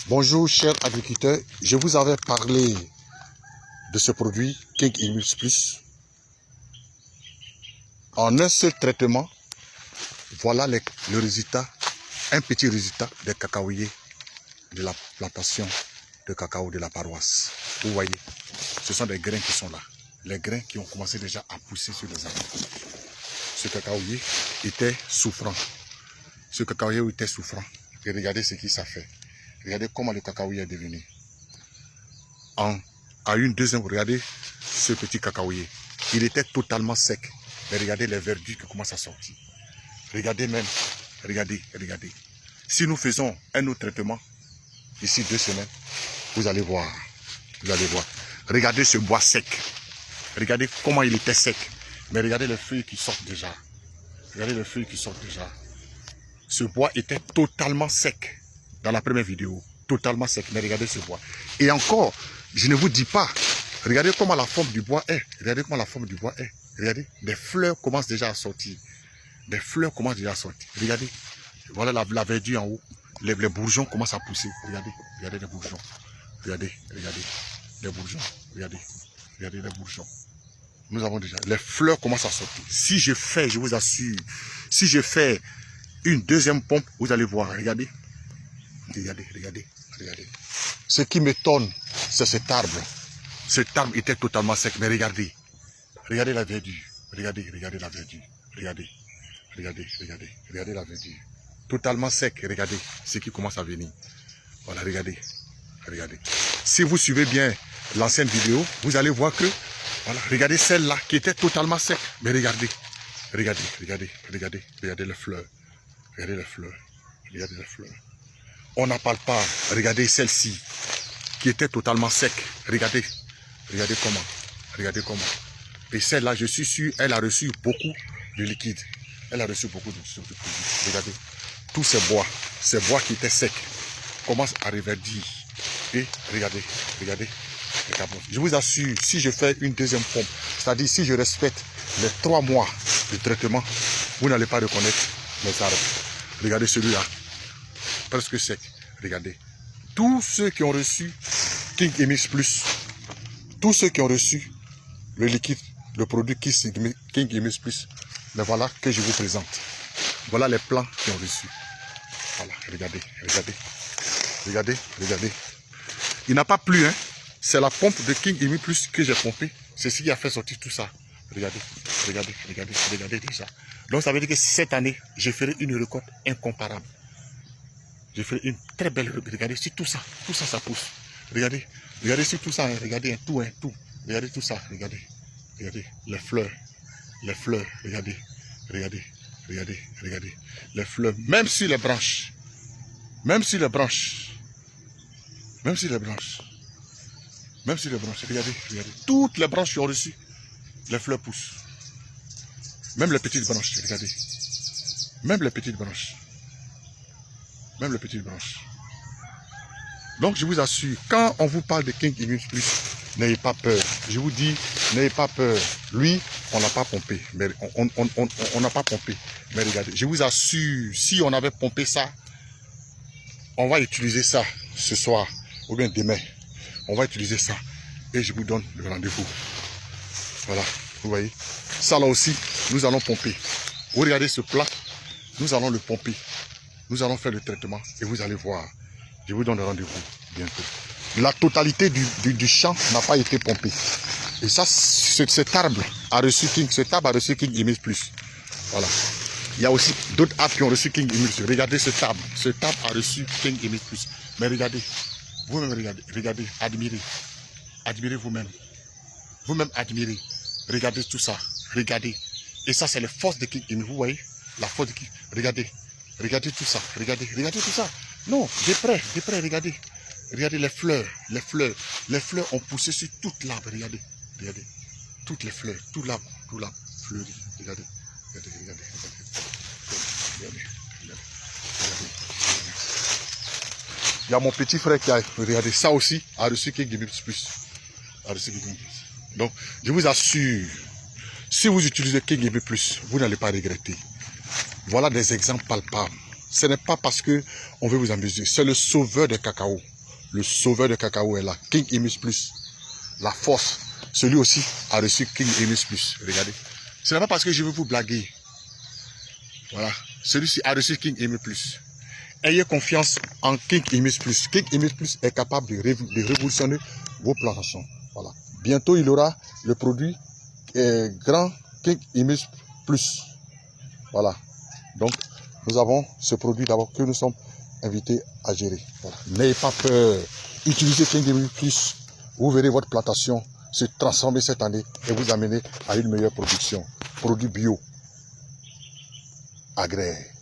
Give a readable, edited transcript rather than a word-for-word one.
Bonjour chers agriculteurs, je vous avais parlé de ce produit King Emulse Plus. En un seul traitement, voilà le résultat, un petit résultat des cacaoyers de la plantation de cacao de la paroisse. Vous voyez, ce sont des grains qui sont là, les grains qui ont commencé déjà à pousser sur les arbres. Ce cacaoyer était souffrant, et regardez ce qui ça fait. Regardez comment le cacaoyer est devenu. À une deuxième, regardez ce petit cacaoyer. Il était totalement sec. Mais regardez les verdures qui commencent à sortir. Regardez même, regardez. Si nous faisons un autre traitement, ici 2 semaines, vous allez voir. Regardez ce bois sec. Regardez comment il était sec. Mais regardez les feuilles qui sortent déjà. Ce bois était totalement sec. Dans la première vidéo, totalement sec, mais regardez ce bois. Et encore, je ne vous dis pas, regardez comment la forme du bois est. Regardez, des fleurs commencent déjà à sortir. Regardez, voilà la verdure en haut. Les bourgeons commencent à pousser. Regardez les bourgeons. Regardez les bourgeons. Regardez les bourgeons. Nous avons déjà, les fleurs commencent à sortir. Si je fais, je vous assure, si je fais une deuxième pompe, vous allez voir, regardez. Regardez. Ce qui m'étonne, c'est cet arbre. Cet arbre était totalement sec, mais regardez la verdure. Regardez la verdure. Regardez la verdure. Totalement sec, regardez ce qui commence à venir. Voilà, regardez. Si vous suivez bien l'ancienne vidéo, vous allez voir que, voilà, regardez celle-là qui était totalement sec. Mais regardez les fleurs. Regardez les fleurs. On n'en parle pas. Regardez celle-ci, qui était totalement sec. Regardez comment. Et celle-là, je suis sûr, elle a reçu beaucoup de liquide. Regardez, tous ces bois qui étaient secs, commencent à reverdir. Et regardez. Je vous assure, si je fais une deuxième pompe, c'est-à-dire si je respecte les 3 mois de traitement, vous n'allez pas reconnaître mes arbres. Regardez celui-là. Presque sec. Regardez. Tous ceux qui ont reçu King Emulse Plus, tous ceux qui ont reçu le liquide, le produit King Emulse Plus, mais voilà que je vous présente. Voilà les plants qui ont reçu. Voilà, regardez. Il n'a pas plu, hein. C'est la pompe de King Emulse Plus que j'ai pompé. C'est ce qui a fait sortir tout ça. Regardez déjà. Donc ça veut dire que cette année, je ferai une récolte incomparable. Je ferai une très belle récolte. Regardez, si tout ça pousse. Regardez si tout ça, regardez, tout. Regardez tout ça, regardez. Les fleurs, regardez. Les fleurs, même sur les branches. Regardez. Toutes les branches qui ont reçu, les fleurs poussent. Même les petites branches, regardez. Même les petites branches. Donc je vous assure, quand on vous parle de King Emulse Plus, n'ayez pas peur. Je vous dis, n'ayez pas peur. Lui, on n'a pas pompé. Mais on n'a pas pompé. Mais regardez, je vous assure, si on avait pompé ça, on va utiliser ça ce soir ou bien demain. On va utiliser ça et je vous donne le rendez-vous. Voilà, vous voyez. Ça là aussi, nous allons pomper. Vous regardez ce plat, nous allons le pomper. Nous allons faire le traitement et vous allez voir. Je vous donne le rendez-vous bientôt. La totalité du champ n'a pas été pompée. Et ça, cet arbre a reçu King Emulse Plus. Voilà. Il y a aussi d'autres arbres qui ont reçu King Emulse. Regardez cet arbre. Cet arbre a reçu King Emulse Plus. Mais regardez. Vous-même regardez. Admirez. Admirez vous-même. Vous-même admirez. Regardez tout ça. Regardez. Et ça, c'est la force de King Emulse. Vous voyez? La force de King. Regardez. Regardez tout ça. Regardez tout ça. Non, de près, regardez. Regardez les fleurs. Les fleurs ont poussé sur toute l'arbre. Regardez. Toutes les fleurs. Tout l'arbre fleuri. Regardez. Il y a mon petit frère qui a, regardé ça aussi, a reçu King Emulse Plus. Donc, je vous assure, si vous utilisez King Emulse Plus, vous n'allez pas regretter. Voilà des exemples palpables. Ce n'est pas parce qu'on veut vous amuser, c'est le sauveur des cacao. Le sauveur de cacao est là. King Humus Plus. La force. Celui aussi a reçu King Humus Plus. Regardez. Ce n'est pas parce que je veux vous blaguer. Voilà. Celui-ci a reçu King Humus Plus. Ayez confiance en King Humus Plus. King Humus Plus est capable de révolutionner vos plantations. Voilà. Bientôt, il aura le produit grand King Humus Plus. Voilà. Donc, nous avons ce produit d'abord que nous sommes invités à gérer. Voilà. N'ayez pas peur. Utilisez King Humus Plus. Vous verrez votre plantation se transformer cette année et vous amener à une meilleure production. Produit bio. Agraire.